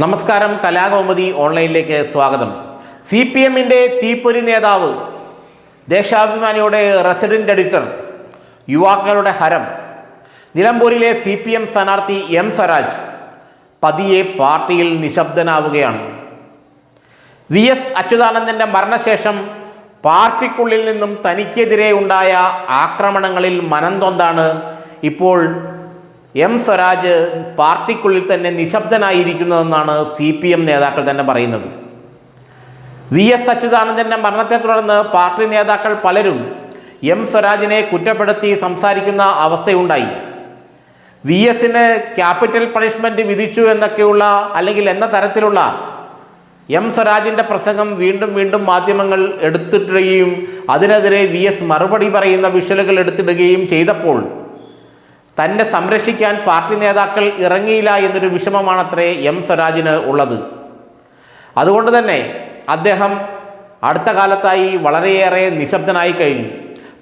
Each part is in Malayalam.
നമസ്കാരം, കലാകൗമുദി ഓൺലൈനിലേക്ക് സ്വാഗതം. CPMന്റെ തീപ്പൊരി നേതാവ്, ദേശാഭിമാനിയുടെ റെസിഡന്റ് എഡിറ്റർ, യുവാക്കളുടെ ഹരം, നിലമ്പൂരിലെ CPM സ്ഥാനാർത്ഥി M സ്വരാജ് പതിയെ പാർട്ടിയിൽ നിശബ്ദനാവുകയാണ്. VS അച്യുതാനന്ദൻ്റെ മരണശേഷം പാർട്ടിക്കുള്ളിൽ നിന്നും തനിക്കെതിരെ ഉണ്ടായ ആക്രമണങ്ങളിൽ മനംതൊന്താണ് ഇപ്പോൾ M സ്വരാജ് പാർട്ടിക്കുള്ളിൽ തന്നെ നിശബ്ദനായിരിക്കുന്നതെന്നാണ് CPM നേതാക്കൾ തന്നെ പറയുന്നത്. VS അച്യുതാനന്ദൻ്റെ മരണത്തെ തുടർന്ന് പാർട്ടി നേതാക്കൾ പലരും M സ്വരാജിനെ കുറ്റപ്പെടുത്തി സംസാരിക്കുന്ന അവസ്ഥയുണ്ടായി. VSന് ക്യാപിറ്റൽ പണിഷ്മെൻറ്റ് വിധിച്ചു എന്നൊക്കെയുള്ള അല്ലെങ്കിൽ എന്ന തരത്തിലുള്ള M സ്വരാജിൻ്റെ പ്രസംഗം വീണ്ടും മാധ്യമങ്ങൾ എടുത്തിടുകയും അതിനെതിരെ VS മറുപടി പറയുന്ന വിഷ്വലുകൾ എടുത്തിടുകയും ചെയ്തപ്പോൾ തന്നെ സംരക്ഷിക്കാൻ പാർട്ടി നേതാക്കൾ ഇറങ്ങിയില്ല എന്നൊരു വിഷമമാണത്രേ M സ്വരാജിന് ഉള്ളത്. അതുകൊണ്ട് തന്നെ അദ്ദേഹം അടുത്ത കാലത്തായി വളരെയേറെ നിശബ്ദനായി കഴിഞ്ഞു.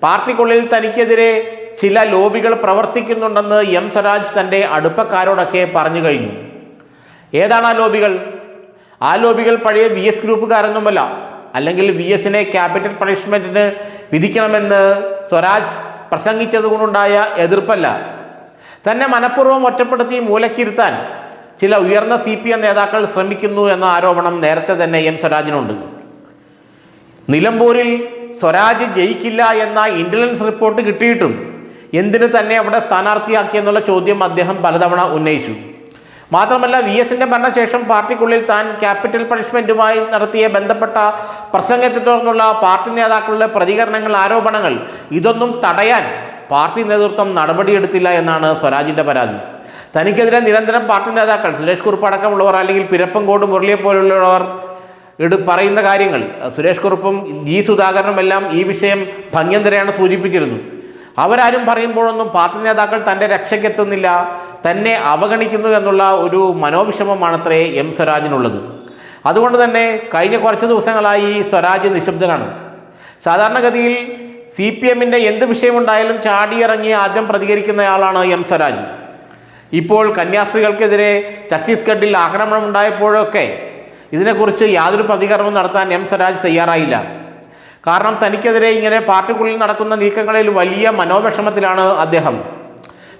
പാർട്ടിക്കുള്ളിൽ തനിക്കെതിരെ ചില ലോബികൾ പ്രവർത്തിക്കുന്നുണ്ടെന്ന് M സ്വരാജ് തൻ്റെ അടുപ്പക്കാരോടൊക്കെ പറഞ്ഞു കഴിഞ്ഞു. ഏതാണ് ആ ലോബികൾ? ആ ലോബികൾ പഴയ VS ഗ്രൂപ്പുകാരൊന്നുമല്ല, അല്ലെങ്കിൽ VSനെ ക്യാപിറ്റൽ പണിഷ്മെൻറ്റിന് വിധിക്കണമെന്ന് സ്വരാജ് പ്രസംഗിച്ചതുകൊണ്ടുണ്ടായ എതിർപ്പല്ല. തന്നെ മനഃപൂർവ്വം ഒറ്റപ്പെടുത്തി മൂലക്കിരുത്താൻ ചില ഉയർന്ന CPM നേതാക്കൾ ശ്രമിക്കുന്നു എന്ന ആരോപണം നേരത്തെ തന്നെ M സ്വരാജിനുണ്ട്. നിലമ്പൂരിൽ സ്വരാജ് ജയിക്കില്ല എന്ന ഇൻ്റലിജൻസ് റിപ്പോർട്ട് കിട്ടിയിട്ടും എന്തിനു തന്നെ അവിടെ സ്ഥാനാർത്ഥിയാക്കിയെന്നുള്ള ചോദ്യം അദ്ദേഹം പലതവണ ഉന്നയിച്ചു. മാത്രമല്ല, VSൻ്റെ മരണശേഷം പാർട്ടിക്കുള്ളിൽ താൻ ക്യാപിറ്റൽ പണിഷ്മെൻറ്റുമായി നടത്തിയ ബന്ധപ്പെട്ട പ്രസംഗത്തെ തുടർന്നുള്ള പാർട്ടി നേതാക്കളുടെ പ്രതികരണങ്ങൾ, ആരോപണങ്ങൾ, ഇതൊന്നും തടയാൻ പാർട്ടി നേതൃത്വം നടപടിയെടുത്തില്ല എന്നാണ് സ്വരാജിൻ്റെ പരാതി. തനിക്കെതിരെ നിരന്തരം പാർട്ടി നേതാക്കൾ, സുരേഷ് കുറുപ്പ് അടക്കമുള്ളവർ, അല്ലെങ്കിൽ പിരപ്പങ്കോട് മുരളിയെ പോലുള്ളവർ പറയുന്ന കാര്യങ്ങൾ, സുരേഷ് കുറുപ്പും G സുധാകരനും എല്ലാം ഈ വിഷയം ഭംഗ്യന്തരെയാണ് സൂചിപ്പിച്ചിരുന്നു. അവരാരും പറയുമ്പോഴൊന്നും പാർട്ടി നേതാക്കൾ തൻ്റെ രക്ഷയ്ക്കെത്തുന്നില്ല, തന്നെ അവഗണിക്കുന്നു എന്നുള്ള ഒരു മനോവിഷമമാണത്രേ M സ്വരാജിനുള്ളത്. അതുകൊണ്ട് തന്നെ കഴിഞ്ഞ കുറച്ച് ദിവസങ്ങളായി സ്വരാജ് നിശബ്ദനാണ്. സാധാരണഗതിയിൽ CPMൻ്റെ എന്ത് വിഷയമുണ്ടായാലും ചാടിയിറങ്ങി ആദ്യം പ്രതികരിക്കുന്നയാളാണ് M സ്വരാജ്. ഇപ്പോൾ കന്യാസ്ത്രീകൾക്കെതിരെ ഛത്തീസ്ഗഡിൽ ആക്രമണം ഉണ്ടായപ്പോഴൊക്കെ ഇതിനെക്കുറിച്ച് യാതൊരു പ്രതികരണവും നടത്താൻ M സ്വരാജ് തയ്യാറായില്ല. കാരണം തനിക്കെതിരെ ഇങ്ങനെ പാർട്ടിക്കുള്ളിൽ നടക്കുന്ന നീക്കങ്ങളിൽ വലിയ മനോവിഷമത്തിലാണ് അദ്ദേഹം.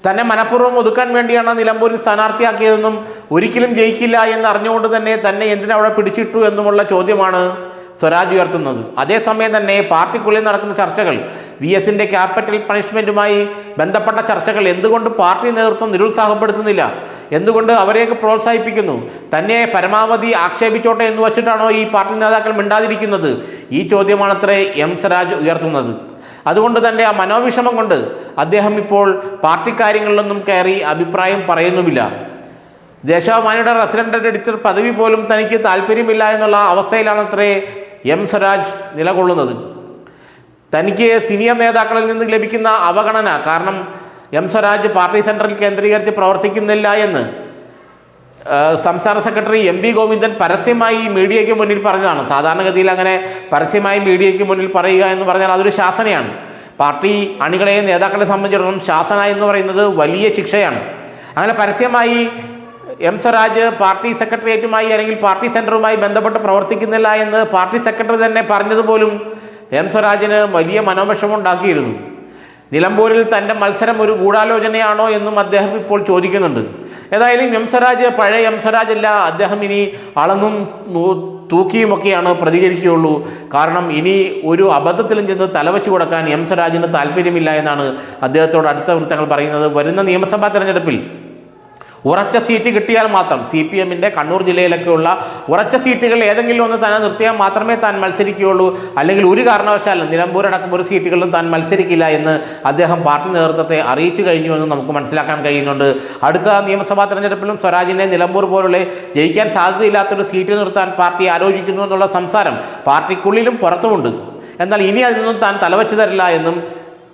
തന്നെ മനഃപൂർവ്വം ഒതുക്കാൻ വേണ്ടിയാണ് നിലമ്പൂരിൽ സ്ഥാനാർത്ഥിയാക്കിയതെന്നും ഒരിക്കലും ജയിക്കില്ല എന്ന് അറിഞ്ഞുകൊണ്ട് തന്നെ എന്തിനവിടെ പിടിച്ചിട്ടു എന്നുമുള്ള ചോദ്യമാണ് സ്വരാജ് ഉയർത്തുന്നത്. അതേസമയം തന്നെ പാർട്ടിക്കുള്ളിൽ നടക്കുന്ന ചർച്ചകൾ, VSൻ്റെ ക്യാപിറ്റൽ പണിഷ്മെൻറ്റുമായി ബന്ധപ്പെട്ട ചർച്ചകൾ എന്തുകൊണ്ട് പാർട്ടി നേതൃത്വം നിരുത്സാഹപ്പെടുത്തുന്നില്ല? എന്തുകൊണ്ട് അവരെയൊക്കെ പ്രോത്സാഹിപ്പിക്കുന്നു? തന്നെ പരമാവധി ആക്ഷേപിച്ചോട്ടെ എന്ന് വച്ചിട്ടാണോ ഈ പാർട്ടി നേതാക്കൾ മിണ്ടാതിരിക്കുന്നത്? ഈ ചോദ്യമാണത്രേ M സ്വരാജ് ഉയർത്തുന്നത്. അതുകൊണ്ട് തന്നെ ആ മനോവിഷമം കൊണ്ട് അദ്ദേഹം ഇപ്പോൾ പാർട്ടി കാര്യങ്ങളിലൊന്നും കയറി അഭിപ്രായം പറയുന്നുമില്ല. ദേശാഭിമാനിയുടെ റെസിഡന്റ് എഡിറ്റർ പദവി പോലും തനിക്ക് താല്പര്യമില്ല എന്നുള്ള അവസ്ഥയിലാണത്രേ M സ്വരാജ് നിലകൊള്ളുന്നത്. തനിക്ക് സീനിയർ നേതാക്കളിൽ നിന്ന് ലഭിക്കുന്ന അവഗണന കാരണം M സ്വരാജ് പാർട്ടി സെൻട്രൽ കേന്ദ്രീകരിച്ച് പ്രവർത്തിക്കുന്നില്ല എന്ന് സംസ്ഥാന സെക്രട്ടറി MV ഗോവിന്ദൻ പരസ്യമായി മീഡിയയ്ക്ക് മുന്നിൽ പറഞ്ഞതാണ്. സാധാരണഗതിയിൽ അങ്ങനെ പരസ്യമായി മീഡിയയ്ക്ക് മുന്നിൽ പറയുക എന്ന് പറഞ്ഞാൽ അതൊരു ശാസനയാണ്. പാർട്ടി അണികളെയും നേതാക്കളെ സംബന്ധിച്ചിടത്തോളം ശാസന എന്ന് പറയുന്നത് വലിയ ശിക്ഷയാണ്. അങ്ങനെ പരസ്യമായി M സ്വരാജ് പാർട്ടി സെക്രട്ടേറിയറ്റുമായി അല്ലെങ്കിൽ പാർട്ടി സെൻറ്ററുമായി ബന്ധപ്പെട്ട് പ്രവർത്തിക്കുന്നില്ല എന്ന് പാർട്ടി സെക്രട്ടറി തന്നെ പറഞ്ഞതുപോലും M സ്വരാജിന് വലിയ മനോവിഷമമുണ്ടാക്കിയിരുന്നു. നിലമ്പൂരിൽ തൻ്റെ മത്സരം ഒരു ഗൂഢാലോചനയാണോ എന്നും അദ്ദേഹം ഇപ്പോൾ ചോദിക്കുന്നുണ്ട്. ഏതായാലും M സ്വരാജ് പഴയ M സ്വരാജ് അല്ല. അദ്ദേഹം ഇനി അളന്നും തൂക്കിയുമൊക്കെയാണ് പ്രതികരിക്കുകയുള്ളൂ. കാരണം ഇനി ഒരു അബദ്ധത്തിലും ചെന്ന് തലവെച്ച് കൊടുക്കാൻ M സ്വരാജിന് താല്പര്യമില്ല എന്നാണ് അദ്ദേഹത്തോട് അടുത്ത വൃത്തങ്ങൾ പറയുന്നത്. വരുന്ന നിയമസഭാ തെരഞ്ഞെടുപ്പിൽ ഉറച്ച സീറ്റ് കിട്ടിയാൽ മാത്രം, CPMൻ്റെ കണ്ണൂർ ജില്ലയിലൊക്കെയുള്ള ഉറച്ച സീറ്റുകൾ ഏതെങ്കിലും ഒന്ന് തന്നെ നിർത്തിയാൽ മാത്രമേ താൻ മത്സരിക്കുകയുള്ളൂ, അല്ലെങ്കിൽ ഒരു കാരണവശാലും നിലമ്പൂരടക്കം ഒരു സീറ്റുകളിലും താൻ മത്സരിക്കില്ല എന്ന് അദ്ദേഹം പാർട്ടി നേതൃത്വത്തെ അറിയിച്ചു കഴിഞ്ഞു എന്ന് നമുക്ക് മനസ്സിലാക്കാൻ കഴിയുന്നുണ്ട്. അടുത്ത നിയമസഭാ തെരഞ്ഞെടുപ്പിലും സ്വരാജിനെ നിലമ്പൂർ പോലുള്ള ജയിക്കാൻ സാധ്യതയില്ലാത്തൊരു സീറ്റ് നിർത്താൻ പാർട്ടി ആലോചിക്കുന്നു എന്നുള്ള സംസാരം പാർട്ടിക്കുള്ളിലും പുറത്തുമുണ്ട്. എന്നാൽ ഇനി അതിനൊന്നും താൻ തലവെച്ച് തരില്ല എന്നും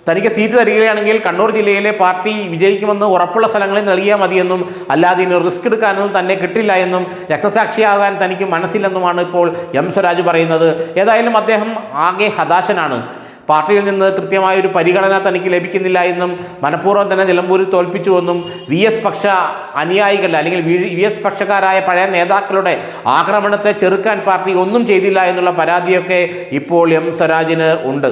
തനിക്ക് സീറ്റ് തരികയാണെങ്കിൽ കണ്ണൂർ ജില്ലയിലെ പാർട്ടി വിജയിക്കുമെന്ന് ഉറപ്പുള്ള സ്ഥലങ്ങളിൽ നൽകിയാൽ മതിയെന്നും അല്ലാതെ ഇനി റിസ്ക് എടുക്കാനൊന്നും തന്നെ കിട്ടില്ല എന്നും രക്തസാക്ഷിയാകാൻ തനിക്ക് മനസ്സില്ലെന്നുമാണ് ഇപ്പോൾ M സ്വരാജ് പറയുന്നത്. ഏതായാലും അദ്ദേഹം ആകെ ഹതാശനാണ്. പാർട്ടിയിൽ നിന്ന് കൃത്യമായൊരു പരിഗണന തനിക്ക് ലഭിക്കുന്നില്ല എന്നും മനഃപൂർവ്വം തന്നെ നിലമ്പൂരിൽ തോൽപ്പിച്ചുവെന്നും VS പക്ഷ അനുയായികളുടെ അല്ലെങ്കിൽ VS പക്ഷക്കാരായ പഴയ നേതാക്കളുടെ ആക്രമണത്തെ ചെറുക്കാൻ പാർട്ടി ഒന്നും ചെയ്തില്ല എന്നുള്ള പരാതിയൊക്കെ ഇപ്പോൾ M സ്വരാജിന് ഉണ്ട്.